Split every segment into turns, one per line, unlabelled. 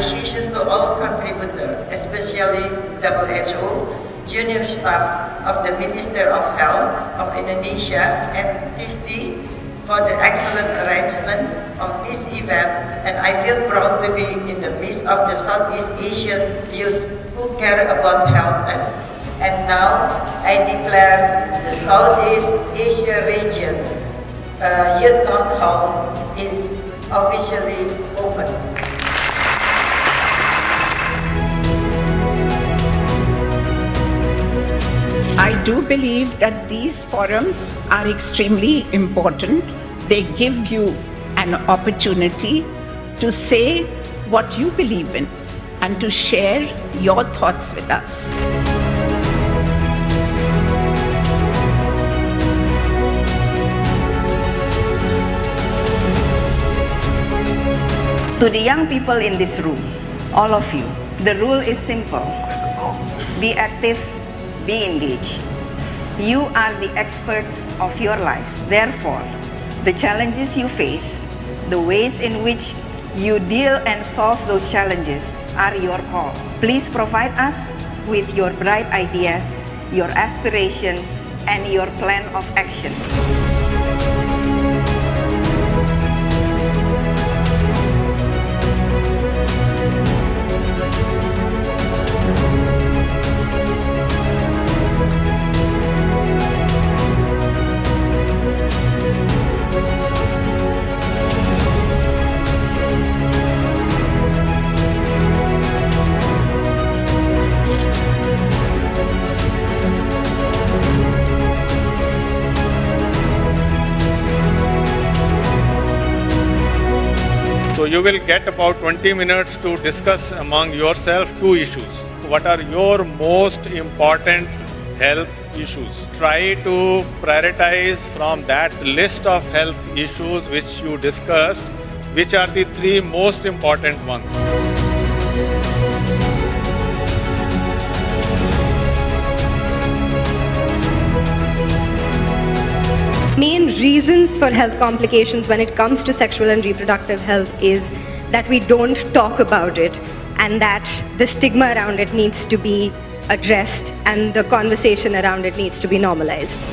appreciation to all contributors, especially WHO, junior staff of the Minister of Health of Indonesia and TISTI for the excellent arrangement of this event, and I feel proud to be in the midst of the Southeast Asian youth who care about health. And now I declare the Southeast Asia region Youth Town Hall is officially open.
I do believe that these forums are extremely important. They give you an opportunity to say what you believe in and to share your thoughts with us.
To the young people in this room, all of you, the rule is simple. Be active, be engaged. You are the experts of your lives. Therefore, the challenges you face, the ways in which you deal and solve those challenges are your call. Please provide us with your bright ideas, your aspirations, and your plan of action.
So you will get about 20 minutes to discuss among yourself two issues. What are your most important health issues? Try to prioritize from that list of health issues which you discussed, which are the three most important ones.
Main reasons for health complications when it comes to sexual and reproductive health is that we don't talk about it, and that the stigma around it needs to be addressed and the conversation around it needs to be normalized.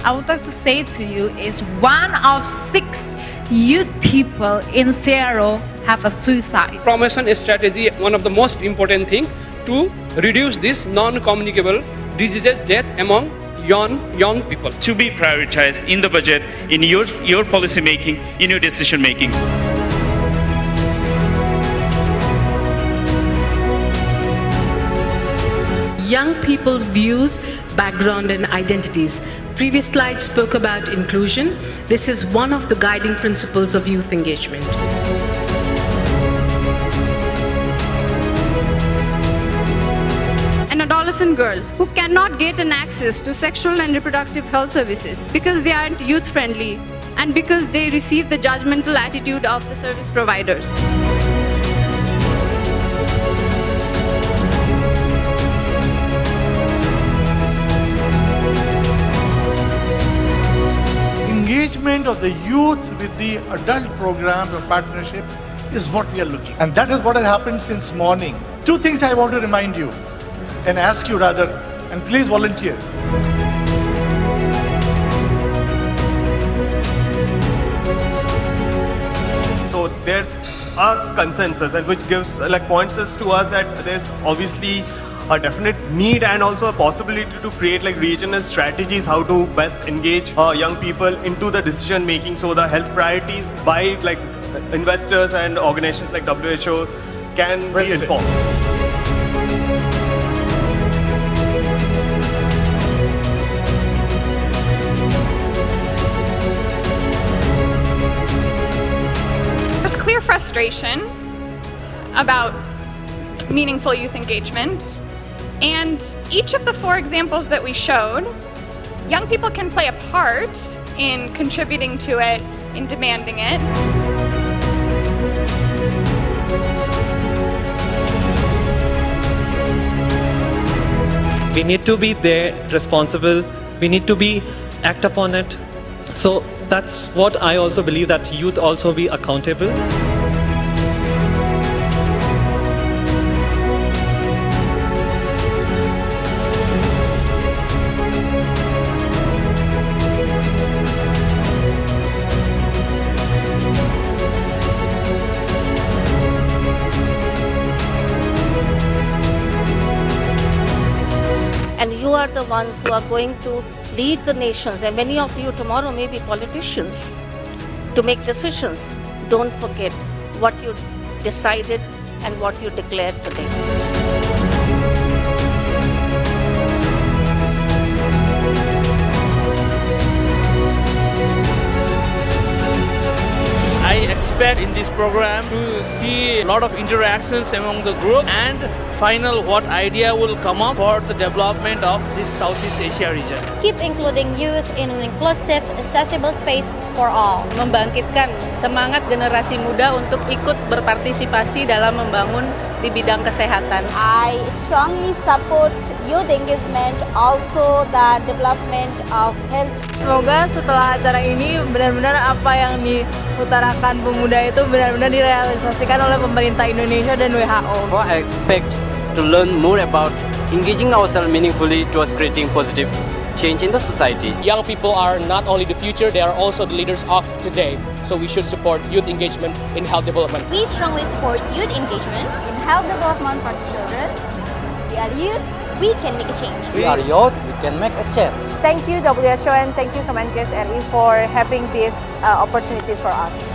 I would like to say to you is 1 of 6 youth people in SEARO have a suicide.
Promotion strategy, one of the most important thing to reduce this non-communicable diseases death among young people.
To be prioritized in the budget, in your policy making, in your decision making.
Young people's views, background and identities. Previous slide spoke about inclusion. This is one of the guiding principles of youth engagement.
An adolescent girl who cannot get an access to sexual and reproductive health services because they aren't youth friendly and because they receive the judgmental attitude of the service providers.
Engagement of the youth with the adult programs or partnership is what we are looking. And that is what has happened since morning. Two things I want to remind you and ask you rather, and please volunteer.
So there's a consensus and which gives points us to us that there's obviously a definite need and also a possibility to create regional strategies how to best engage young people into the decision making, so the health priorities by investors and organizations like WHO can be informed.
There's clear frustration about meaningful youth engagement. And each of the 4 examples that we showed, young people can play a part in contributing to it, in demanding it.
We need to be there, responsible. We need to be act upon it. So that's what I also believe, that youth also be accountable.
And you are the ones who are going to lead the nations, and many of you tomorrow may be politicians, to make decisions. Don't forget what you decided and what you declared today.
I expect in this program to see a lot of interactions among the group, and final what idea will come up for the development of this Southeast Asia region.
Keep including youth in an inclusive, accessible space for all.
Membangkitkan semangat generasi muda untuk ikut berpartisipasi dalam membangun di bidang kesehatan.
I strongly support youth engagement, also the development of health.
Semoga setelah acara ini benar-benar apa yang diutarakan pemuda itu benar-benar direalisasikan oleh pemerintah Indonesia dan WHO.
I expect to learn more about engaging ourselves meaningfully towards creating positive change in the society.
Young people are not only the future, they are also the leaders of today. So we should support youth engagement in health development.
We strongly support youth engagement in health development for children. We are youth, we can make a change.
We are youth, we can make a change.
Thank you WHO and thank you Kemenkes RI for having these opportunities for us.